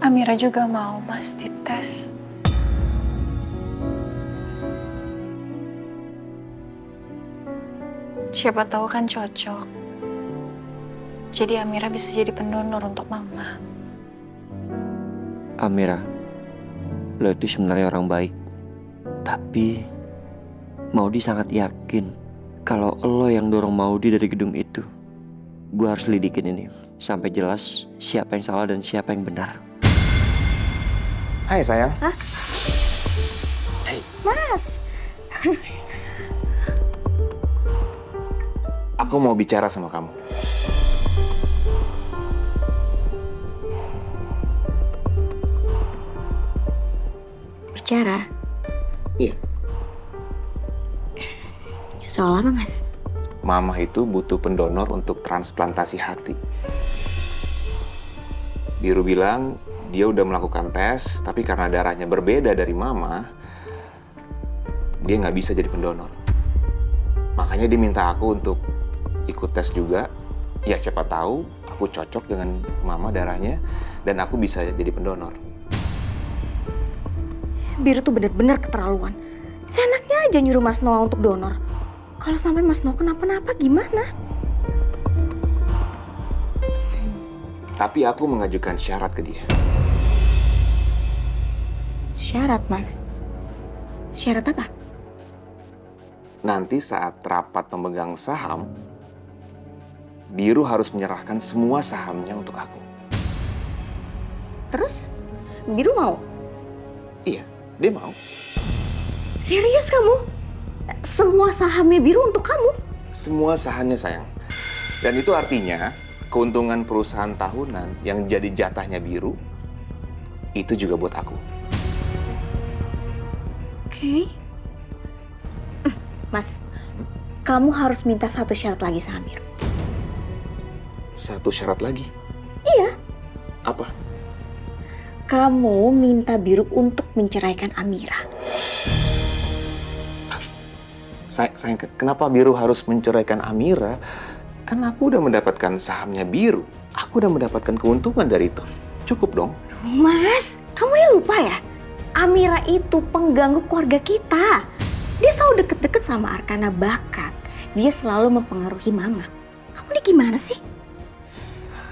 Amira juga mau Mas dites. Siapa tahu kan cocok. Jadi Amira bisa jadi pendonor untuk Mama. Amira, lo itu sebenarnya orang baik. Tapi Maudi sangat yakin kalau lo yang dorong Maudi dari gedung itu. Gue harus lidikin ini sampai jelas siapa yang salah dan siapa yang benar. Hai sayang. Hah? Hai. Mas. Aku mau bicara sama kamu. Bicara? Iya. Soal apa, Mas? Mama itu butuh pendonor untuk transplantasi hati. Biru bilang dia udah melakukan tes, tapi karena darahnya berbeda dari Mama, dia nggak bisa jadi pendonor. Makanya dia minta aku untuk ikut tes juga. Ya siapa tahu aku cocok dengan Mama darahnya dan aku bisa jadi pendonor. Biru tuh bener-bener keterlaluan. Seenaknya aja nyuruh Mas Noah untuk donor. Kalau sampai Mas Noah kenapa-napa gimana? Tapi aku mengajukan syarat ke dia. Syarat, Mas? Syarat apa? Nanti saat rapat pemegang saham, Biru harus menyerahkan semua sahamnya untuk aku. Terus? Biru mau? Iya, dia mau. Serius kamu? Semua sahamnya Biru untuk kamu? Semua sahamnya sayang. Dan itu artinya keuntungan perusahaan tahunan yang jadi jatahnya Biru, itu juga buat aku. Oke. Mas, kamu harus minta satu syarat lagi sama Biru. Satu syarat lagi. Iya. Apa? Kamu minta Biru untuk menceraikan Amira. Sayang, kenapa Biru harus menceraikan Amira? Kan aku udah mendapatkan sahamnya Biru. Aku udah mendapatkan keuntungan dari itu. Cukup dong. Mas, kamu ini lupa ya? Amira itu pengganggu keluarga kita. Dia selalu deket-deket sama Arkana, bahkan dia selalu mempengaruhi Mama. Kamu ini gimana sih?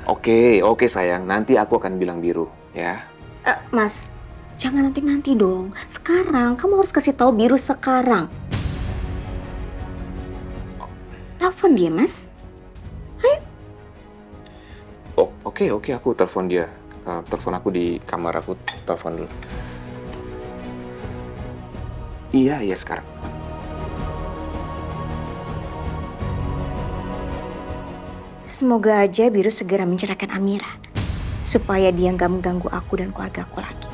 Oke sayang. Nanti aku akan bilang Biru, ya. Mas, jangan nanti-nanti dong. Sekarang, kamu harus kasih tahu Biru sekarang. Telepon dia, Mas. Ayo. Oh, oke, aku telepon dia. Telepon aku di kamar, aku telepon dulu. Iya, sekarang. Semoga aja Biru segera menceraikan Amira. Supaya dia nggak mengganggu aku dan keluarga aku lagi.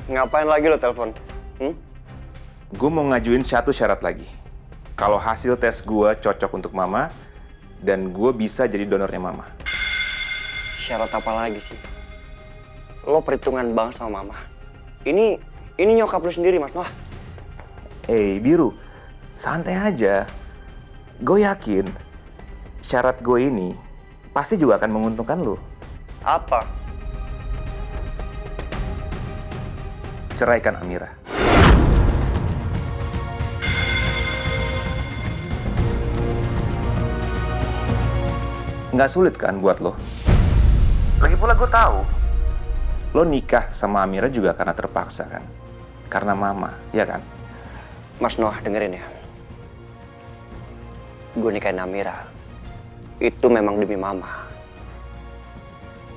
Ngapain lagi lo telepon? Gue mau ngajuin satu syarat lagi. Kalau hasil tes gue cocok untuk Mama, dan gue bisa jadi donornya Mama. Syarat apa lagi sih? Lo perhitungan banget sama Mama. Ini nyokap lo sendiri, Mas Noah. Biru, santai aja. Gue yakin syarat gue ini pasti juga akan menguntungkan lo. Apa? Ceraikan Amira. Nggak sulit kan buat lo? Lagi pula gue tahu. Lo nikah sama Amira juga karena terpaksa kan? Karena Mama, ya kan? Mas Noah, dengerin ya. Gue nikahin Amira. Itu memang demi Mama.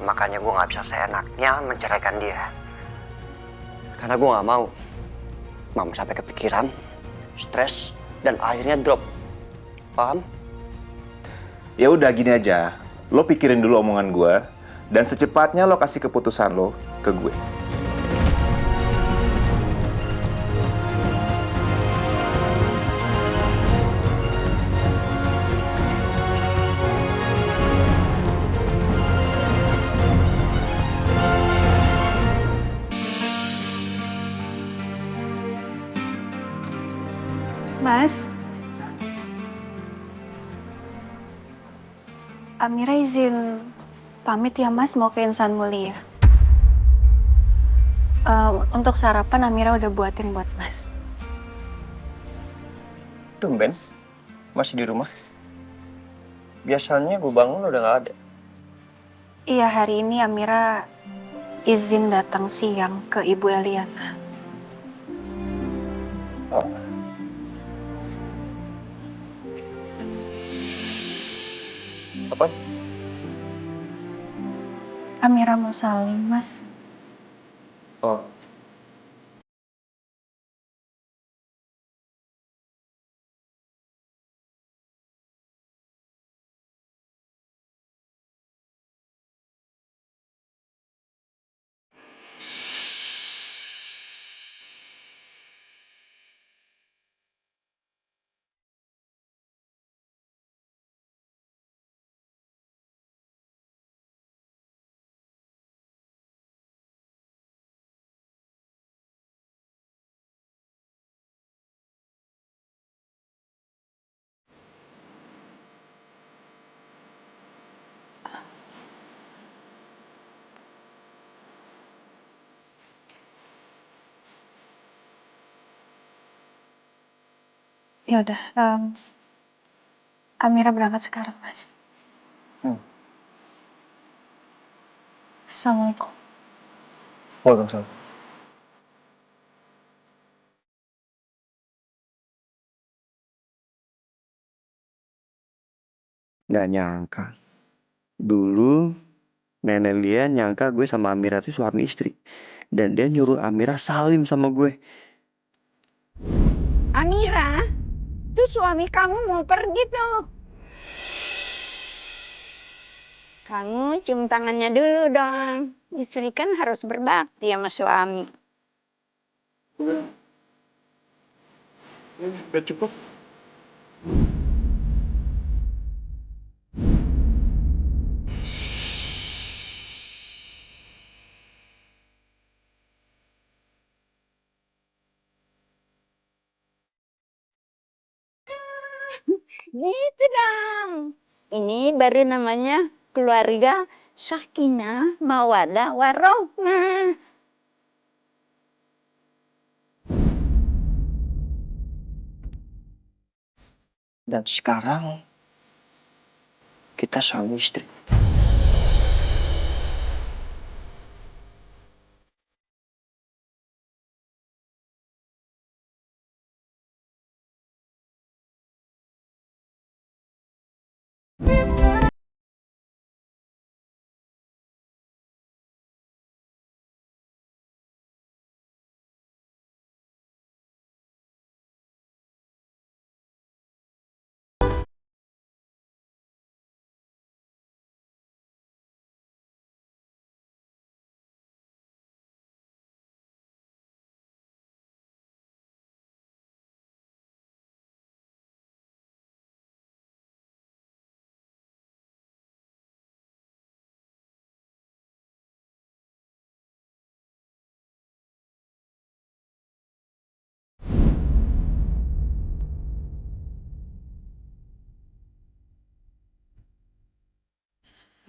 Makanya gue nggak bisa seenaknya menceraikan dia. Karena gue nggak mau Mama sampai kepikiran stres, dan akhirnya drop. Paham? Ya udah gini aja, lo pikirin dulu omongan gue, dan secepatnya lo kasih keputusan lo ke gue. Mas, Amira izin pamit ya Mas, mau ke Insan Mulia. Untuk sarapan Amira udah buatin buat Mas. Tumben, masih di rumah. Biasanya gue bangun udah nggak ada. Iya, hari ini Amira izin datang siang ke Ibu Eliana. Oh. Apa? Amira mau saling, Mas. Oh. Ya udah, Amira berangkat sekarang, Mas. Assalamualaikum. Waalaikumsalam. Nggak nyangka. Dulu nenek Lia nyangka gue sama Amira tuh suami istri. Dan dia nyuruh Amira salim sama gue. Amira, tuh suami kamu mau pergi tuh. Kamu cium tangannya dulu dong. Istri kan harus berbakti sama suami. Gak cukup. Gitu dong. Ini baru namanya keluarga Sakinah, Mawaddah, Warohmah. Dan sekarang kita suami istri.